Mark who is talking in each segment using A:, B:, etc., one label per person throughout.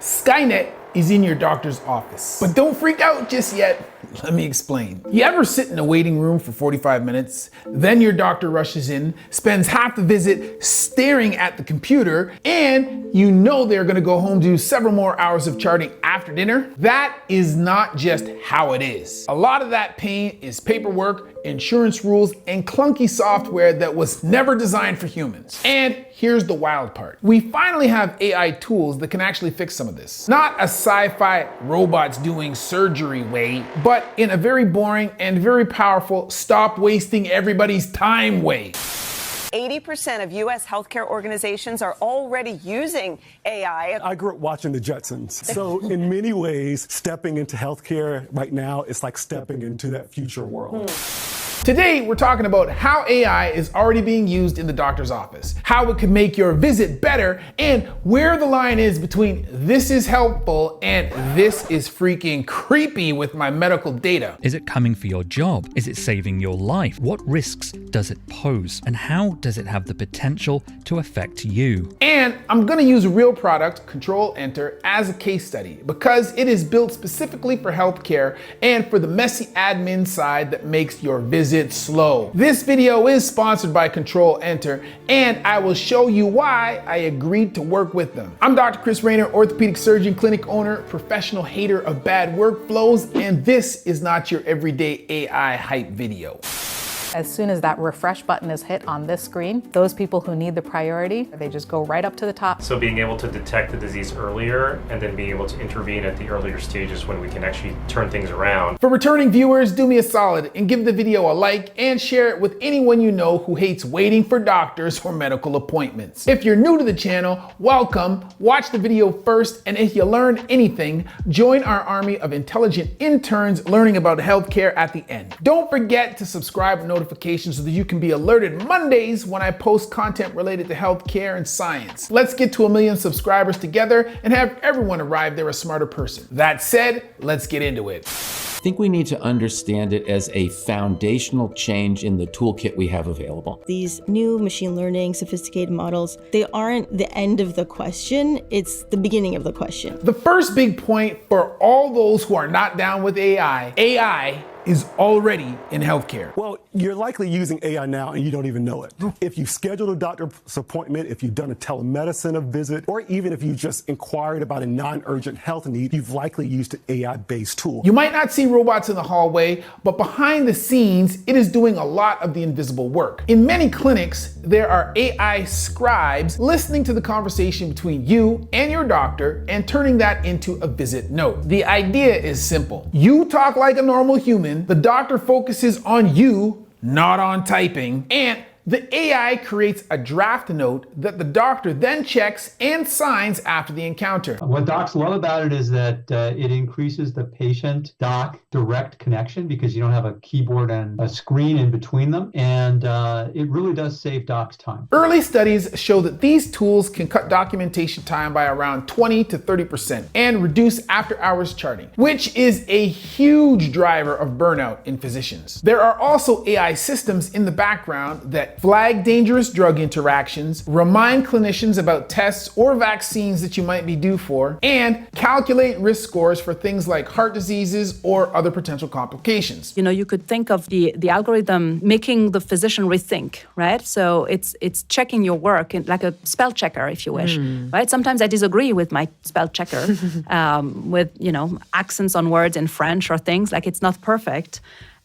A: Skynet is in your doctor's office. But don't freak out just yet. Let me explain. You ever sit in a waiting room for 45 minutes, then your doctor rushes in, spends half the visit staring at the computer, and you know they're gonna go home to do several more hours of charting after dinner? That is not just how it is. A lot of that pain is paperwork, insurance rules, and clunky software that was never designed for humans. And here's the wild part. We finally have AI tools that can actually fix some of this. Not a sci-fi robots doing surgery way, but in a very boring and very powerful stop wasting everybody's time way.
B: 80% of U.S. healthcare organizations are already using AI.
C: I grew up watching the Jetsons. So in many ways, stepping into healthcare right now is like stepping into that future world.
A: Today, we're talking about how AI is already being used in the doctor's office, how it can make your visit better, and where the line is between this is helpful and this is freaking creepy with my medical data.
D: Is it coming for your job? Is it saving your life? What risks does it pose? And how does it have the potential to affect you?
A: And I'm gonna use a real product, CTRL ENTER, as a case study because it is built specifically for healthcare and for the messy admin side that makes your visit slow. This video is sponsored by CTRL ENTER, and I will show you why I agreed to work with them. I'm Dr. Chris Raynor, orthopedic surgeon, clinic owner, professional hater of bad workflows, and this is not your everyday AI hype video.
E: As soon as that refresh button is hit on this screen, those people who need the priority, they just go right up to the top.
F: So being able to detect the disease earlier and then being able to intervene at the earlier stages when we can actually turn things around.
A: For returning viewers, do me a solid and give the video a like and share it with anyone you know who hates waiting for doctors or medical appointments. If you're new to the channel, welcome, watch the video first, and if you learned anything, join our army of intelligent interns learning about healthcare at the end. Don't forget to subscribe and notifications so that you can be alerted Mondays when I post content related to healthcare and science. Let's get to 1 million subscribers together and have everyone arrive there a smarter person. That said, let's get into it.
G: I think we need to understand it as a foundational change in the toolkit we have available.
H: These new machine learning sophisticated models, they aren't the end of the question, it's the beginning of the question.
A: The first big point for all those who are not down with AI is already in healthcare.
C: Well, you're likely using AI now and you don't even know it. If you've scheduled a doctor's appointment, if you've done a telemedicine visit, or even if you just inquired about a non-urgent health need, you've likely used an AI-based tool.
A: You might not see robots in the hallway, but behind the scenes, it is doing a lot of the invisible work. In many clinics, there are AI scribes listening to the conversation between you and your doctor and turning that into a visit note. The idea is simple. You talk like a normal human, the doctor focuses on you, not on typing, and the AI creates a draft note that the doctor then checks and signs after the encounter.
I: What docs love about it is that it increases the patient-doc direct connection because you don't have a keyboard and a screen in between them, and it really does save docs time.
A: Early studies show that these tools can cut documentation time by around 20 to 30% and reduce after-hours charting, which is a huge driver of burnout in physicians. There are also AI systems in the background that flag dangerous drug interactions, remind clinicians about tests or vaccines that you might be due for, and calculate risk scores for things like heart diseases or other potential complications.
J: You know, you could think of the algorithm making the physician rethink, right? So it's checking your work like a spell checker, if you wish, right? Sometimes I disagree with my spell checker with, accents on words in French or things, like it's not perfect.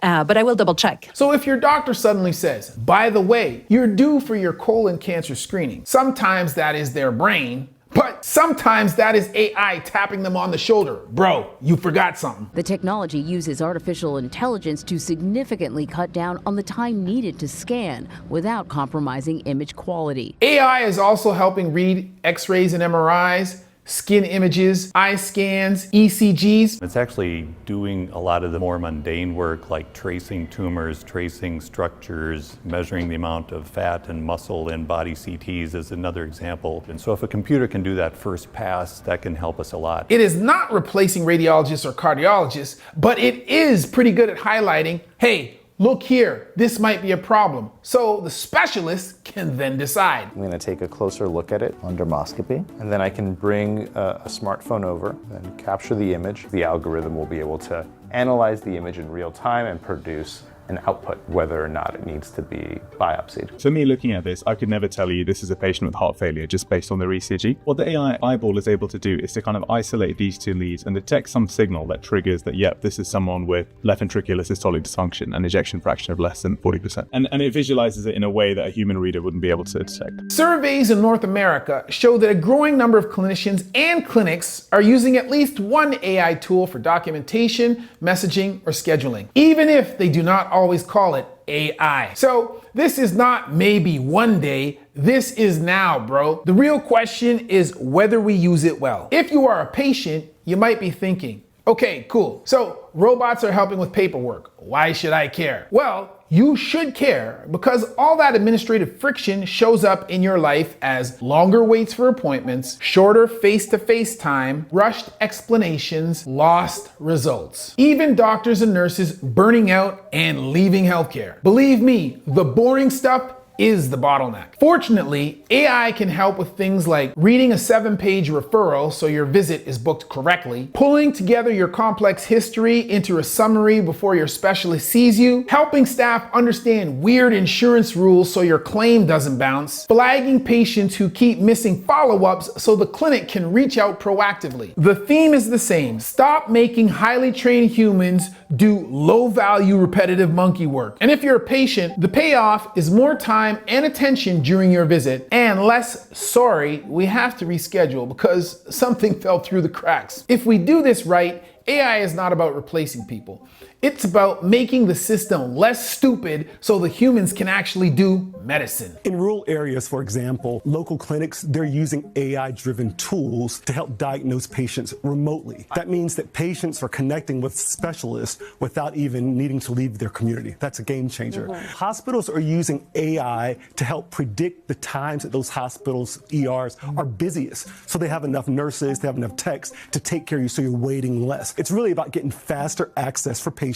J: But I will double check.
A: So if your doctor suddenly says, by the way, you're due for your colon cancer screening, sometimes that is their brain, but sometimes that is AI tapping them on the shoulder. Bro, you forgot something.
K: The technology uses artificial intelligence to significantly cut down on the time needed to scan without compromising image quality.
A: AI is also helping read X-rays and MRIs, skin images, eye scans, ECGs.
L: It's actually doing a lot of the more mundane work like tracing tumors, tracing structures, measuring the amount of fat and muscle in body CTs is another example. And so if a computer can do that first pass, that can help us a lot.
A: It is not replacing radiologists or cardiologists, but it is pretty good at highlighting, hey, look here, this might be a problem. So the specialist can then decide.
M: I'm gonna take a closer look at it on dermoscopy, and then I can bring a smartphone over and capture the image. The algorithm will be able to analyze the image in real time and produce an output, whether or not it needs to be biopsied.
N: So me looking at this, I could never tell you this is a patient with heart failure just based on their ECG. What the AI eyeball is able to do is to kind of isolate these two leads and detect some signal that triggers that, yep, this is someone with left ventricular systolic dysfunction and ejection fraction of less than 40%. And it visualizes it in a way that a human reader wouldn't be able to detect.
A: Surveys in North America show that a growing number of clinicians and clinics are using at least one AI tool for documentation, messaging, or scheduling, even if they do not always call it AI. So this is not maybe one day, this is now, bro. The real question is whether we use it well. If you are a patient, you might be thinking, okay, cool. So robots are helping with paperwork. Why should I care? Well, you should care because all that administrative friction shows up in your life as longer waits for appointments, shorter face-to-face time, rushed explanations, lost results. Even doctors and nurses burning out and leaving healthcare. Believe me, the boring stuff is the bottleneck. Fortunately, AI can help with things like reading a 7-page referral so your visit is booked correctly, pulling together your complex history into a summary before your specialist sees you, helping staff understand weird insurance rules so your claim doesn't bounce, flagging patients who keep missing follow-ups so the clinic can reach out proactively. The theme is the same. Stop making highly trained humans do low-value repetitive monkey work. And if you're a patient, the payoff is more time and attention during your visit, and less, sorry, we have to reschedule because something fell through the cracks. If we do this right, AI is not about replacing people. It's about making the system less stupid so the humans can actually do medicine.
C: In rural areas, for example, local clinics, they're using AI-driven tools to help diagnose patients remotely. That means that patients are connecting with specialists without even needing to leave their community. That's a game changer. Hospitals are using AI to help predict the times that those hospitals' ERs are busiest. So they have enough nurses, they have enough techs to take care of you so you're waiting less. It's really about getting faster access for patients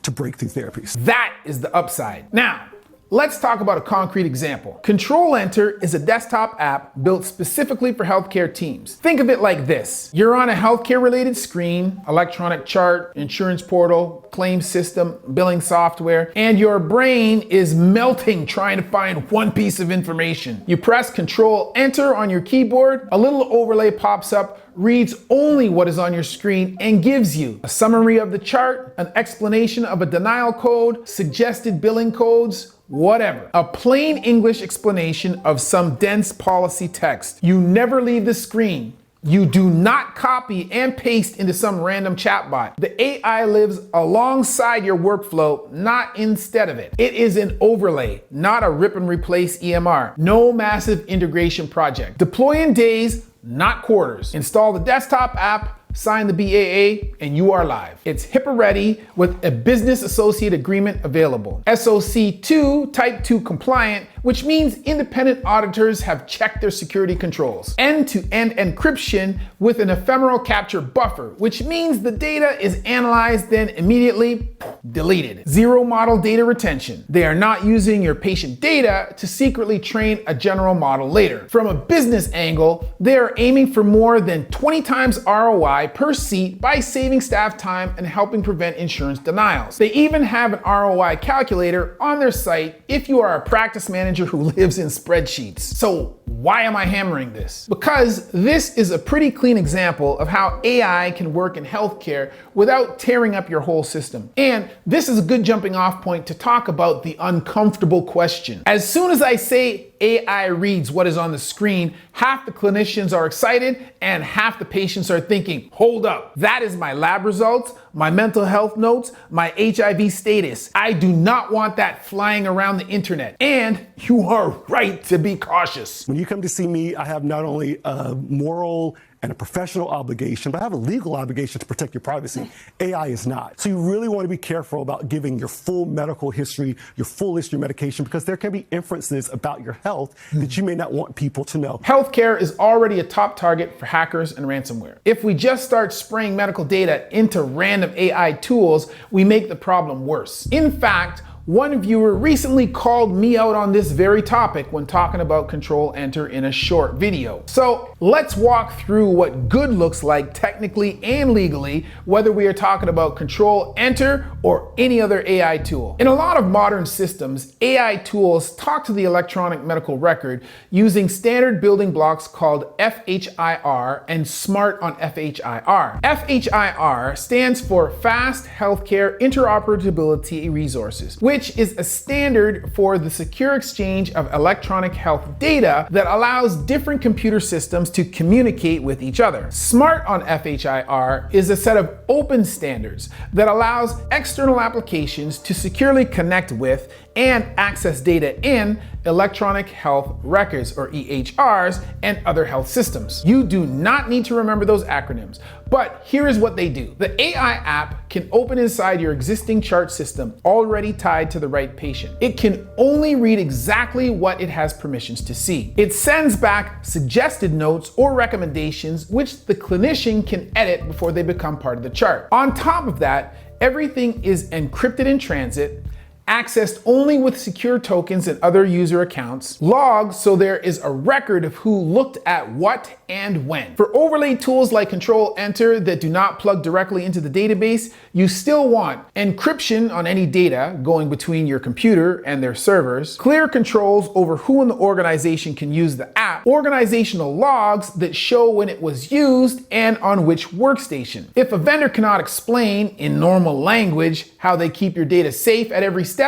C: to breakthrough therapies.
A: That is the upside. Now, let's talk about a concrete example. CTRL ENTER is a desktop app built specifically for healthcare teams. Think of it like this. You're on a healthcare related screen, electronic chart, insurance portal, claim system, billing software, and your brain is melting trying to find one piece of information. You press CTRL ENTER on your keyboard, a little overlay pops up, reads only what is on your screen and gives you a summary of the chart, an explanation of a denial code, suggested billing codes, whatever. A plain English explanation of some dense policy text. You never leave the screen. You do not copy and paste into some random chatbot. The AI lives alongside your workflow, not instead of it. It is an overlay, not a rip and replace EMR. No massive integration project. Deploy in days, not quarters. Install the desktop app, sign the BAA, and you are live. It's HIPAA ready with a business associate agreement available. SOC 2 Type 2 compliant, which means independent auditors have checked their security controls. End-to-end encryption with an ephemeral capture buffer, which means the data is analyzed then immediately deleted. Zero model data retention. They are not using your patient data to secretly train a general model later. From a business angle, they are aiming for more than 20 times ROI per seat by saving staff time and helping prevent insurance denials. They even have an ROI calculator on their site if you are a practice manager who lives in spreadsheets. So why am I hammering this? Because this is a pretty clean example of how AI can work in healthcare without tearing up your whole system. And this is a good jumping off point to talk about the uncomfortable question. As soon as I say AI reads what is on the screen, half the clinicians are excited and half the patients are thinking, hold up, that is my lab results, my mental health notes, my HIV status. I do not want that flying around the internet. And you are right to be cautious.
C: When you come to see me, I have not only a moral and a professional obligation, but I have a legal obligation to protect your privacy. AI is not. So you really want to be careful about giving your full medical history, your full history of medication, because there can be inferences about your health that you may not want people to know.
A: Healthcare is already a top target for hackers and ransomware. If we just start spraying medical data into random AI tools, we make the problem worse. In fact, One viewer recently called me out on this very topic when talking about Control Enter in a short video. So let's walk through what good looks like technically and legally, whether we are talking about Control Enter or any other AI tool. In a lot of modern systems, AI tools talk to the electronic medical record using standard building blocks called FHIR and SMART on FHIR. FHIR stands for Fast Healthcare Interoperability Resources, which is a standard for the secure exchange of electronic health data that allows different computer systems to communicate with each other. SMART on FHIR is a set of open standards that allows external applications to securely connect with and access data in electronic health records, or EHRs, and other health systems. You do not need to remember those acronyms, but here is what they do. The AI app can open inside your existing chart system already tied to the right patient. It can only read exactly what it has permissions to see. It sends back suggested notes or recommendations which the clinician can edit before they become part of the chart. On top of that, everything is encrypted in transit, accessed only with secure tokens and other user accounts, logged so there is a record of who looked at what and when. For overlay tools like Control Enter that do not plug directly into the database, you still want encryption on any data going between your computer and their servers, clear controls over who in the organization can use the app, organizational logs that show when it was used and on which workstation. If a vendor cannot explain in normal language how they keep your data safe at every step,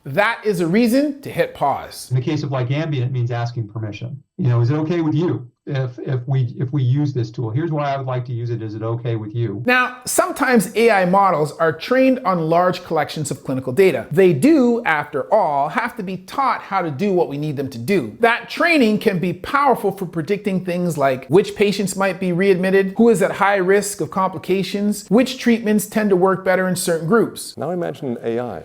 A: that is a reason to hit pause.
I: In the case of like ambient, it means asking permission. You know, is it okay with you if we use this tool? Here's why I would like to use it. Is it okay with you?
A: Now, sometimes AI models are trained on large collections of clinical data. They do, after all, have to be taught how to do what we need them to do. That training can be powerful for predicting things like which patients might be readmitted, who is at high risk of complications, which treatments tend to work better in certain groups.
O: Now imagine an AI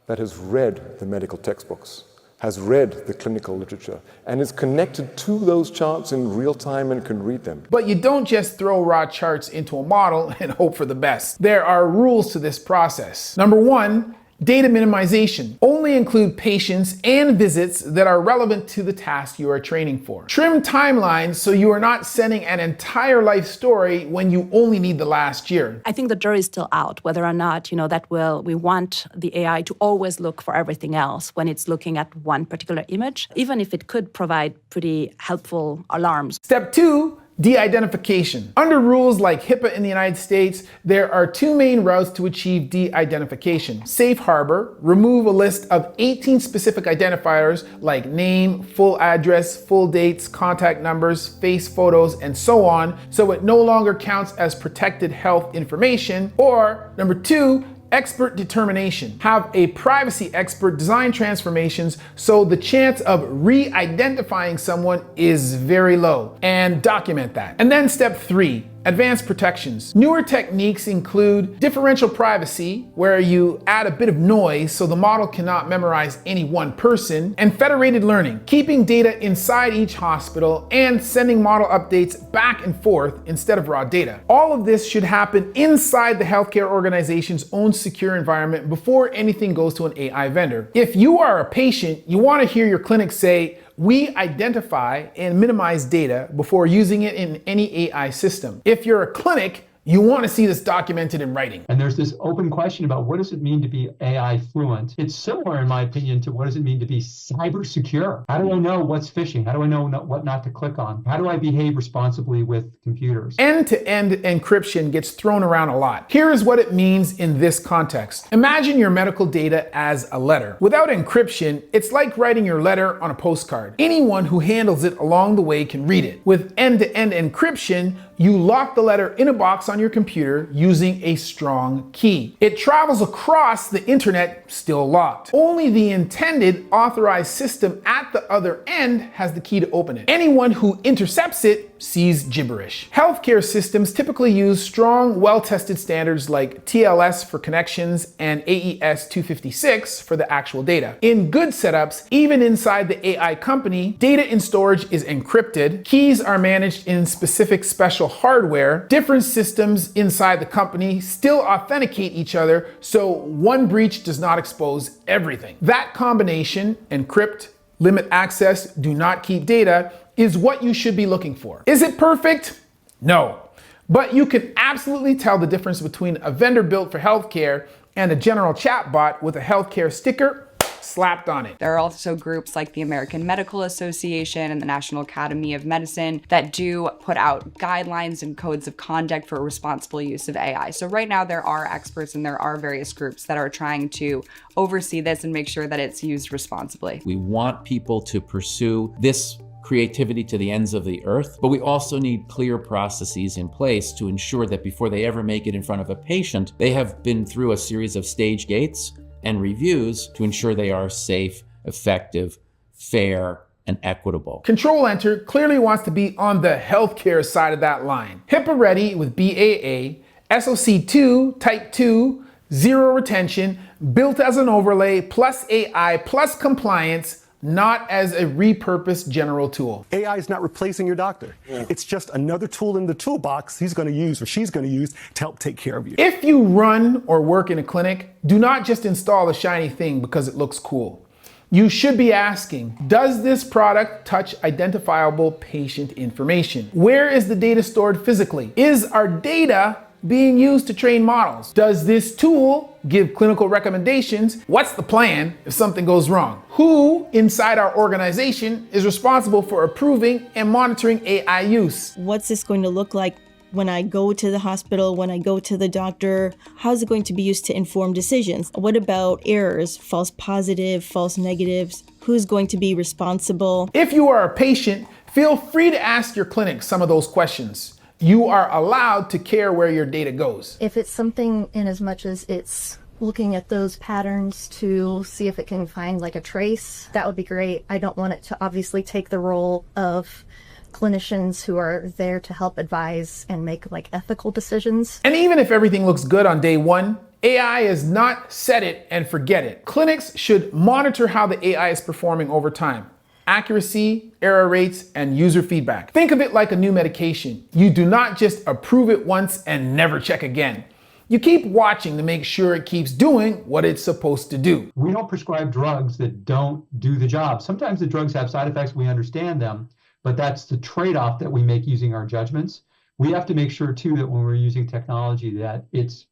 O: that has read the medical textbooks, has read the clinical literature, and is connected to those charts in real time and can read them.
A: But you don't just throw raw charts into a model and hope for the best. There are rules to this process. Number one, data minimization. Only include patients and visits that are relevant to the task you are training for. Trim timelines so you are not sending an entire life story when you only need the last year.
J: I think the jury is still out whether or not, we want the AI to always look for everything else when it's looking at one particular image, even if it could provide pretty helpful alarms.
A: Step two, de-identification. Under rules like HIPAA in the United States, there are two main routes to achieve de-identification. Safe harbor, remove a list of 18 specific identifiers like name, full address, full dates, contact numbers, face photos, and so on, so it no longer counts as protected health information. Or number two, expert determination. Have a privacy expert design transformations so the chance of re-identifying someone is very low, and document that. And then step three, advanced protections. Newer techniques include differential privacy, where you add a bit of noise so the model cannot memorize any one person, and federated learning, keeping data inside each hospital and sending model updates back and forth instead of raw data. All of this should happen inside the healthcare organization's own secure environment before anything goes to an AI vendor. If you are a patient, you want to hear your clinic say, "We identify and minimize data before using it in any AI system." If you're a clinic, you want to see this documented in writing.
I: And there's this open question about what does it mean to be AI fluent? It's similar, in my opinion, to what does it mean to be cyber secure? How do I know what's phishing? How do I know what not to click on? How do I behave responsibly with computers?
A: End-to-end encryption gets thrown around a lot. Here is what it means in this context. Imagine your medical data as a letter. Without encryption, it's like writing your letter on a postcard. Anyone who handles it along the way can read it. With end-to-end encryption, you lock the letter in a box on your computer using a strong key. It travels across the internet still locked. Only the intended authorized system at the other end has the key to open it. Anyone who intercepts it sees gibberish. Healthcare systems typically use strong, well-tested standards like TLS for connections and AES 256 for the actual data. In good setups, even inside the AI company, data in storage is encrypted, keys are managed in specific special official hardware, different systems inside the company still authenticate each other so one breach does not expose everything. That combination, encrypt, limit access, do not keep data, is what you should be looking for. Is it perfect? No. But you can absolutely tell the difference between a vendor built for healthcare and a general chatbot with a healthcare sticker slapped on it.
P: There are also groups like the American Medical Association and the National Academy of Medicine that do put out guidelines and codes of conduct for responsible use of AI. So right now there are experts and there are various groups that are trying to oversee this and make sure that it's used responsibly.
G: We want people to pursue this creativity to the ends of the earth, but we also need clear processes in place to ensure that before they ever make it in front of a patient, they have been through a series of stage gates and reviews to ensure they are safe, effective, fair, and equitable.
A: Control Enter clearly wants to be on the healthcare side of that line. HIPAA ready with BAA, SOC2, Type 2, zero retention, built as an overlay, plus AI, plus compliance, not as a repurposed general tool.
C: AI is not replacing your doctor. It's just another tool in the toolbox he's going to use or she's going to use to help take care of you.
A: If you run or work in a clinic, do not just install a shiny thing because it looks cool. You should be asking, does this product touch identifiable patient information? Where is the data stored physically? Is our data being used to train models? Does this tool give clinical recommendations? What's the plan if something goes wrong? Who inside our organization is responsible for approving and monitoring AI use?
H: What's this going to look like when I go to the hospital, when I go to the doctor? How's it going to be used to inform decisions? What about errors, false positive, false negatives? Who's going to be responsible?
A: If you are a patient, feel free to ask your clinic some of those questions. You are allowed to care where your data goes.
Q: If it's something in as much as it's looking at those patterns to see if it can find like a trace, that would be great. I don't want it to obviously take the role of clinicians who are there to help advise and make like ethical decisions.
A: And even if everything looks good on day one, AI is not set it and forget it. Clinics should monitor how the AI is performing over time. Accuracy, error rates, and user feedback. Think of it like a new medication. You do not just approve it once and never check again. You keep watching to make sure it keeps doing what it's supposed to do.
I: We don't prescribe drugs that don't do the job. Sometimes the drugs have side effects, we understand them, but that's the trade-off that we make using our judgments. We have to make sure too that when we're using technology that it's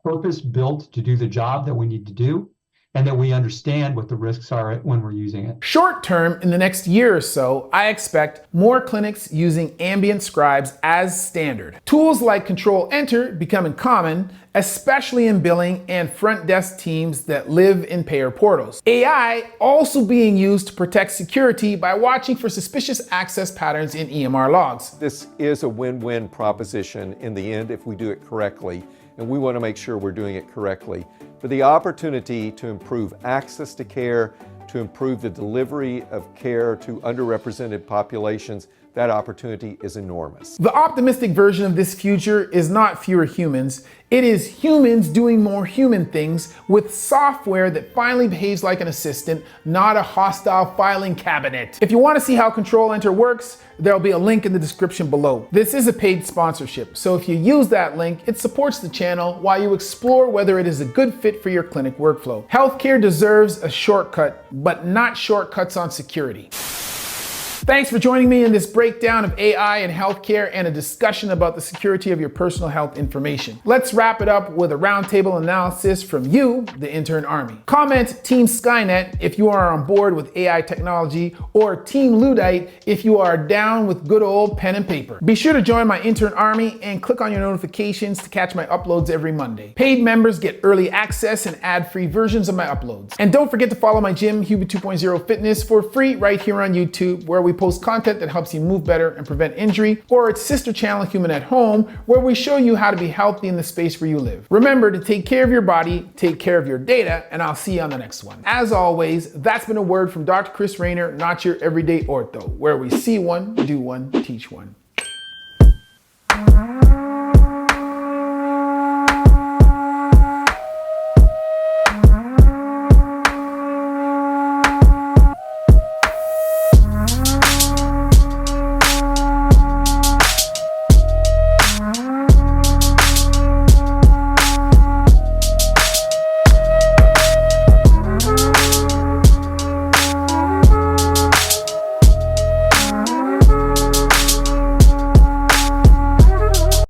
I: purpose-built to do the job that we need to do, and that we understand what the risks are when we're using it.
A: Short term, in the next year or so, I expect more clinics using ambient scribes as standard. Tools like Control Enter becoming common, especially in billing and front desk teams that live in payer portals. AI also being used to protect security by watching for suspicious access patterns in EMR logs.
O: This is a win-win proposition in the end if we do it correctly, and we want to make sure we're doing it correctly. For the opportunity to improve access to care, to improve the delivery of care to underrepresented populations, that opportunity is enormous.
A: The optimistic version of this future is not fewer humans. It is humans doing more human things with software that finally behaves like an assistant, not a hostile filing cabinet. If you want to see how Control Enter works, there'll be a link in the description below. This is a paid sponsorship, so if you use that link, it supports the channel while you explore whether it is a good fit for your clinic workflow. Healthcare deserves a shortcut, but not shortcuts on security. Thanks for joining me in this breakdown of AI and healthcare and a discussion about the security of your personal health information. Let's wrap it up with a roundtable analysis from you, the intern army. Comment Team Skynet if you are on board with AI technology, or Team Luddite if you are down with good old pen and paper. Be sure to join my intern army and click on your notifications to catch my uploads every Monday. Paid members get early access and ad-free versions of my uploads. And don't forget to follow my gym, Hubert 2.0 Fitness, for free right here on YouTube, where we post content that helps you move better and prevent injury, or its sister channel, Human at Home, where we show you how to be healthy in the space where you live. Remember to take care of your body, take care of your data, and I'll see you on the next one. As always, that's been a word from Dr. Chris Raynor, not your everyday ortho, where we see one, do one, teach one.